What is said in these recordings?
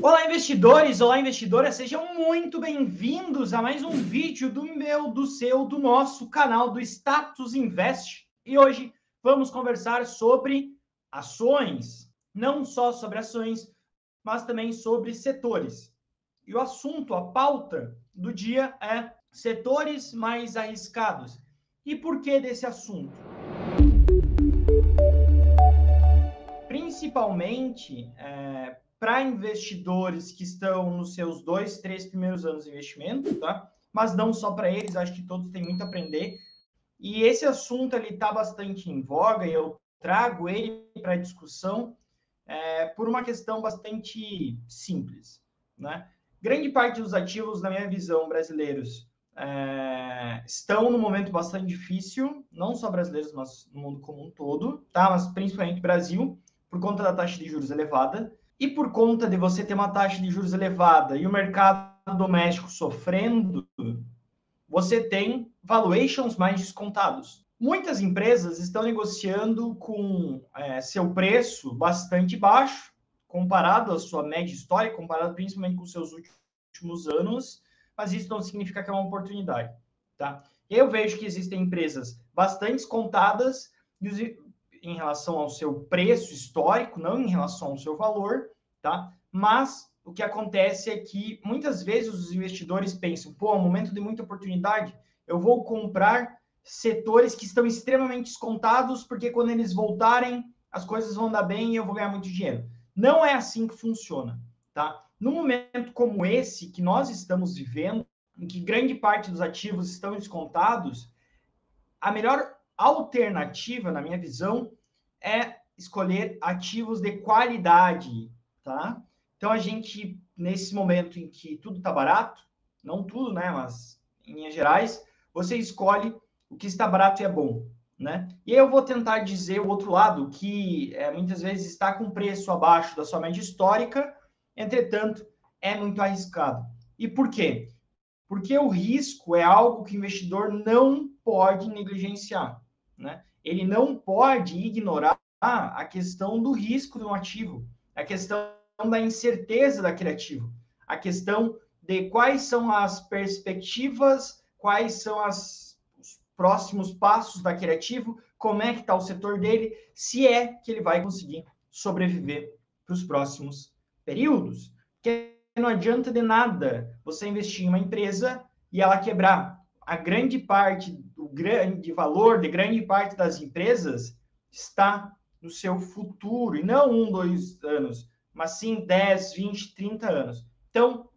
Olá, investidores! Olá, investidoras! Sejam muito bem-vindos a mais um vídeo do meu, do seu, do nosso canal do Status Invest. E hoje vamos conversar sobre ações, não só sobre ações, mas também sobre setores. E o assunto, a pauta do dia é setores mais arriscados. E por que desse assunto? Principalmente para investidores que estão nos seus 2, 3 primeiros anos de investimento, tá? Mas não só para eles, acho que todos têm muito a aprender. E esse assunto está bastante em voga e eu trago ele para discussão por uma questão bastante simples, né? Grande parte dos ativos, na minha visão, brasileiros, estão num momento bastante difícil, não só brasileiros, mas no mundo como um todo, tá? Mas principalmente Brasil, por conta da taxa de juros elevada. E por conta de você ter uma taxa de juros elevada e o mercado doméstico sofrendo, você tem valuations mais descontados. Muitas empresas estão negociando com seu preço bastante baixo, comparado à sua média histórica, comparado principalmente com os seus últimos anos, mas isso não significa que é uma oportunidade, tá? Eu vejo que existem empresas bastante descontadas em relação ao seu preço histórico, não em relação ao seu valor, tá? Mas o que acontece é que muitas vezes os investidores pensam, pô, é um momento de muita oportunidade, eu vou comprar setores que estão extremamente descontados, porque quando eles voltarem, as coisas vão dar bem e eu vou ganhar muito dinheiro. Não é assim que funciona, tá? Num momento como esse que nós estamos vivendo, em que grande parte dos ativos estão descontados, a melhor alternativa, na minha visão, é escolher ativos de qualidade, tá? Então, a gente, nesse momento em que tudo está barato, não tudo, né, mas em linhas gerais, você escolhe o que está barato e é bom, né? E aí eu vou tentar dizer o outro lado, que muitas vezes está com preço abaixo da sua média histórica, entretanto, é muito arriscado. E por quê? Porque o risco é algo que o investidor não pode negligenciar, né? Ele não pode ignorar a questão do risco do ativo, a questão da incerteza daquele ativo, a questão de quais são as perspectivas, quais são os próximos passos daquele ativo, como é que está o setor dele, se é que ele vai conseguir sobreviver para os próximos períodos. Porque não adianta de nada você investir em uma empresa e ela quebrar. A grande parte do grande valor de grande parte das empresas está no seu futuro, e não 1, 2 anos, mas sim 10, 20, 30 anos. Então,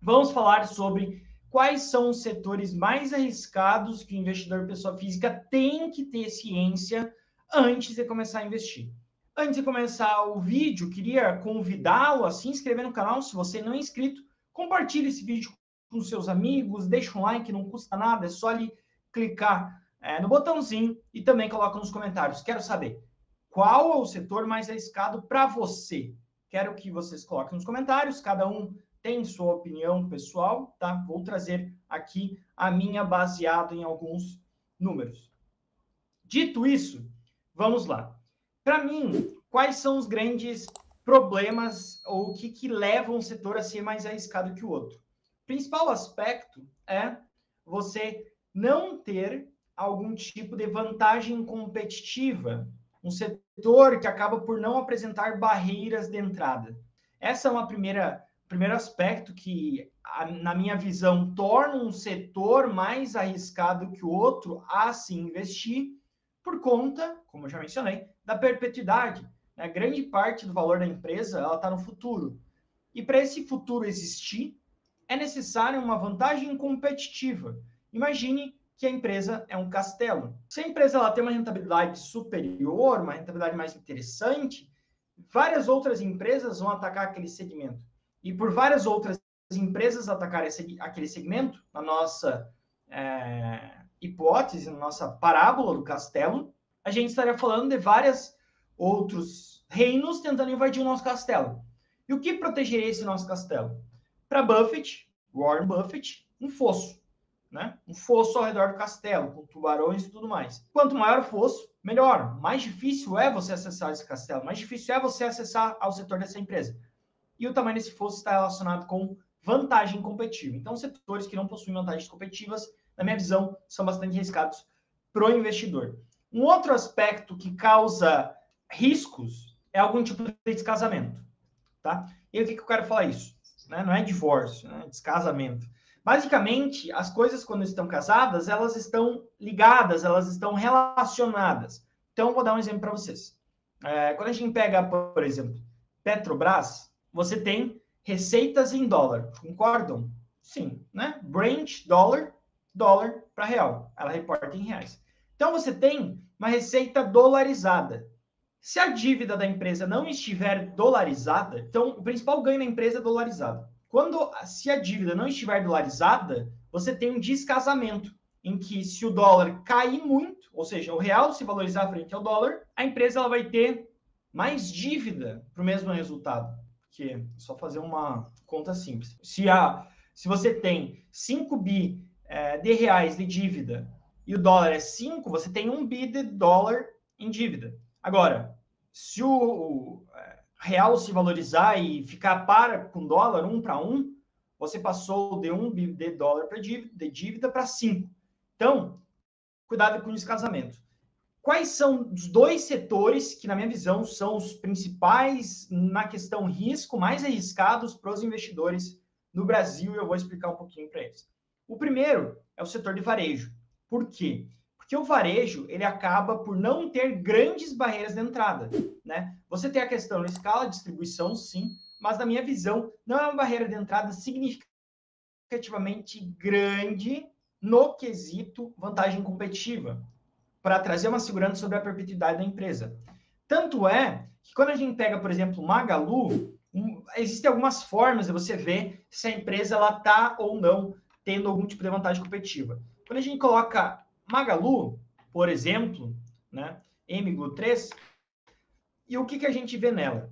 vamos falar sobre quais são os setores mais arriscados que o investidor pessoa física tem que ter ciência antes de começar a investir. Antes de começar o vídeo, queria convidá-lo a se inscrever no canal. Se você não é inscrito, compartilhe esse vídeo com seus amigos, deixa um like, não custa nada, é só ali clicar no botãozinho e também coloca nos comentários. Quero saber qual é o setor mais arriscado para você. Quero que vocês coloquem nos comentários, cada um tem sua opinião pessoal, tá? Vou trazer aqui a minha baseado em alguns números. Dito isso, vamos lá. Para mim, quais são os grandes problemas ou o que levam um setor a ser mais arriscado que o outro? O principal aspecto é você não ter algum tipo de vantagem competitiva, um setor que acaba por não apresentar barreiras de entrada. Essa é uma primeiro aspecto que, na minha visão, torna um setor mais arriscado que o outro a se investir, por conta, como eu já mencionei, da perpetuidade. A grande parte do valor da empresa está no futuro. E para esse futuro existir, é necessário uma vantagem competitiva. Imagine que a empresa é um castelo. Se a empresa ela tem uma rentabilidade superior, uma rentabilidade mais interessante, várias outras empresas vão atacar aquele segmento. E por várias outras empresas atacarem aquele segmento, na nossa hipótese, na nossa parábola do castelo, a gente estaria falando de vários outros reinos tentando invadir o nosso castelo. E o que protegeria esse nosso castelo? Para Buffett, Warren Buffett, um fosso, né? Um fosso ao redor do castelo, com tubarões e tudo mais. Quanto maior o fosso, melhor. Mais difícil é você acessar esse castelo, mais difícil é você acessar ao setor dessa empresa. e o tamanho desse fosso está relacionado com vantagem competitiva. Então, setores que não possuem vantagens competitivas, na minha visão, são bastante arriscados para o investidor. Um outro aspecto que causa riscos é algum tipo de descasamento, tá? E o que eu quero falar isso? Né? Não é divórcio, né? Descasamento. Basicamente, as coisas quando estão casadas, elas estão ligadas, elas estão relacionadas. Então, eu vou dar um exemplo para vocês. Quando a gente pega, por exemplo, Petrobras, você tem receitas em dólar, concordam? Sim, né? Brent, dólar, dólar para real. Ela reporta em reais. Então, você tem uma receita dolarizada. Se a dívida da empresa não estiver dolarizada, então o principal ganho da empresa é dolarizado. Se a dívida não estiver dolarizada, você tem um descasamento, em que se o dólar cair muito, ou seja, o real se valorizar frente ao dólar, a empresa ela vai ter mais dívida para o mesmo resultado. Que é só fazer uma conta simples. Se você tem 5 bi de reais de dívida e o dólar é 5, você tem 1 bi de dólar em dívida. Agora, se o real se valorizar e ficar para com dólar 1 para 1, você passou de 1 bi de dólar de dívida para 5. Então, cuidado com o descasamento. Quais são os dois setores que, na minha visão, são os principais na questão risco, mais arriscados para os investidores no Brasil? E eu vou explicar um pouquinho para eles. O primeiro é o setor de varejo. Por quê? Porque o varejo ele acaba por não ter grandes barreiras de entrada, né? Você tem a questão da escala de distribuição, sim, mas na minha visão não é uma barreira de entrada significativamente grande no quesito vantagem competitiva, para trazer uma segurança sobre a perpetuidade da empresa. Tanto é que quando a gente pega, por exemplo, Magalu, existem algumas formas de você ver se a empresa está ou não tendo algum tipo de vantagem competitiva. Quando a gente coloca Magalu, por exemplo, né, MGLU3, e o que a gente vê nela?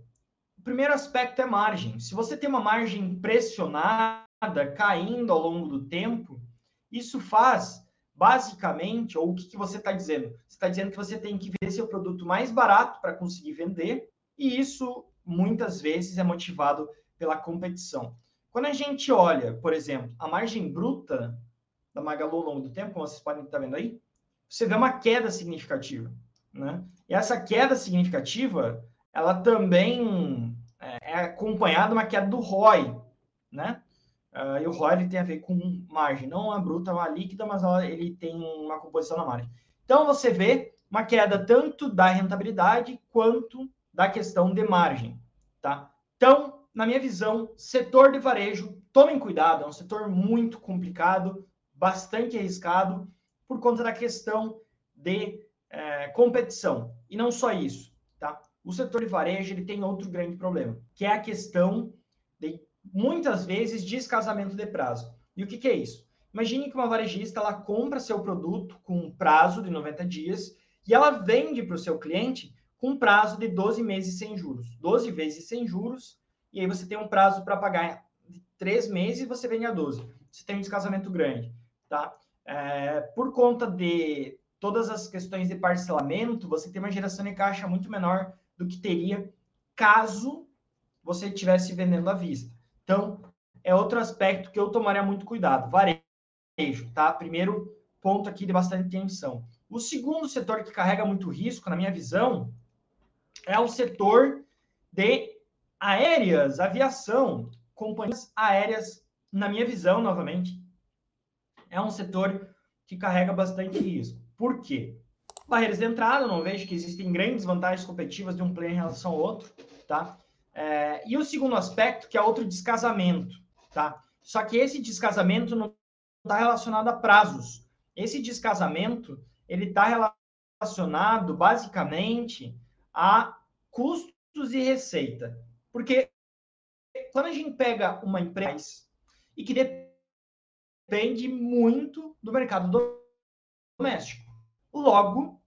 O primeiro aspecto é margem. Se você tem uma margem pressionada, caindo ao longo do tempo, isso faz, basicamente, ou o que você está dizendo? Você está dizendo que você tem que vender seu produto mais barato para conseguir vender, e isso, muitas vezes, é motivado pela competição. Quando a gente olha, por exemplo, a margem bruta da Magalu ao longo do tempo, como vocês podem estar vendo aí, você vê uma queda significativa, né? E essa queda significativa, ela também é acompanhada de uma queda do ROI, né? E o ROI ele tem a ver com margem, não a bruta, a líquida, mas ele tem uma composição na margem. Então, você vê uma queda tanto da rentabilidade quanto da questão de margem, tá? Então, na minha visão, setor de varejo, tomem cuidado, é um setor muito complicado, bastante arriscado, por conta da questão de competição. E não só isso, tá? O setor de varejo ele tem outro grande problema, que é a questão de, muitas vezes, descasamento de prazo. E o que é isso? Imagine que uma varejista ela compra seu produto com um prazo de 90 dias e ela vende para o seu cliente com um prazo de 12 meses sem juros. 12 vezes sem juros, e aí você tem um prazo para pagar de 3 meses e você vende a 12. Você tem um descasamento grande, tá? Por conta de todas as questões de parcelamento, você tem uma geração de caixa muito menor do que teria caso você estivesse vendendo à vista. Então, é outro aspecto que eu tomaria muito cuidado. Varejo, tá? Primeiro ponto aqui de bastante atenção. O segundo setor que carrega muito risco, na minha visão, é o setor de aéreas, aviação, companhias aéreas, na minha visão, novamente, é um setor que carrega bastante risco. Por quê? Barreiras de entrada, eu não vejo que existem grandes vantagens competitivas de um player em relação ao outro, tá? E o segundo aspecto, que é outro descasamento, tá? Só que esse descasamento não está relacionado a prazos. Esse descasamento, ele está relacionado, basicamente, a custos e receita. Porque quando a gente pega uma empresa e que depende muito do mercado doméstico, logo,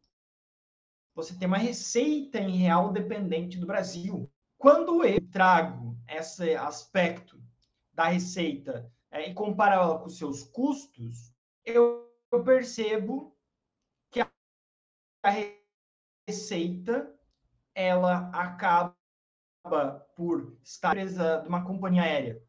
você tem uma receita em real dependente do Brasil. Quando eu trago esse aspecto da receita e comparo ela com os seus custos, eu percebo que a receita ela acaba por estar empresa de uma companhia aérea?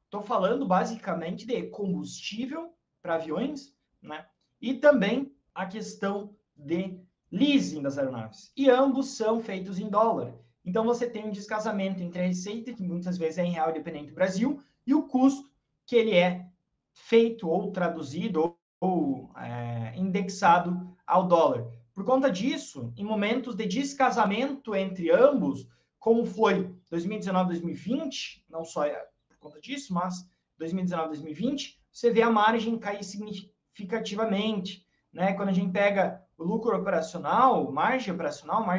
Estou falando basicamente de combustível para aviões, né? E também a questão de leasing das aeronaves. E ambos são feitos em dólar. Então você tem um descasamento entre a receita, que muitas vezes é em real dependente do Brasil, e o custo que ele é feito ou traduzido ou indexado ao dólar. Por conta disso, em momentos de descasamento entre ambos, como foi 2019, 2020, não só por conta disso, mas 2019, 2020, você vê a margem cair significativamente, né? Quando a gente pega o lucro operacional, margem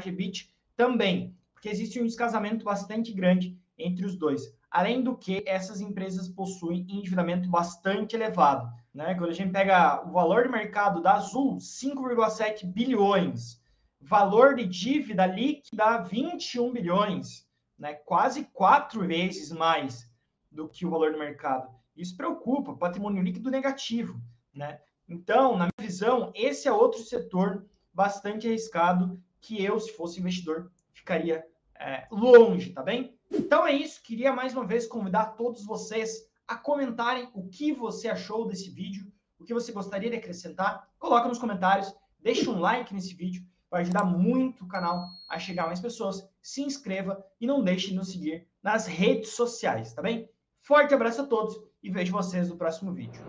EBIT também, porque existe um descasamento bastante grande entre os dois. Além do que, essas empresas possuem endividamento bastante elevado, né? Quando a gente pega o valor de mercado da Azul, 5,7 bilhões, valor de dívida líquida, 21 bilhões, né? Quase 4 vezes mais do que o valor do mercado. Isso preocupa, patrimônio líquido negativo, né? Então, na minha visão, esse é outro setor bastante arriscado que eu, se fosse investidor, ficaria longe, tá bem? Então é isso, queria mais uma vez convidar todos vocês a comentarem o que você achou desse vídeo, o que você gostaria de acrescentar, coloca nos comentários, deixa um like nesse vídeo, vai ajudar muito o canal a chegar a mais pessoas, se inscreva e não deixe de nos seguir nas redes sociais, tá bem? Forte abraço a todos e vejo vocês no próximo vídeo.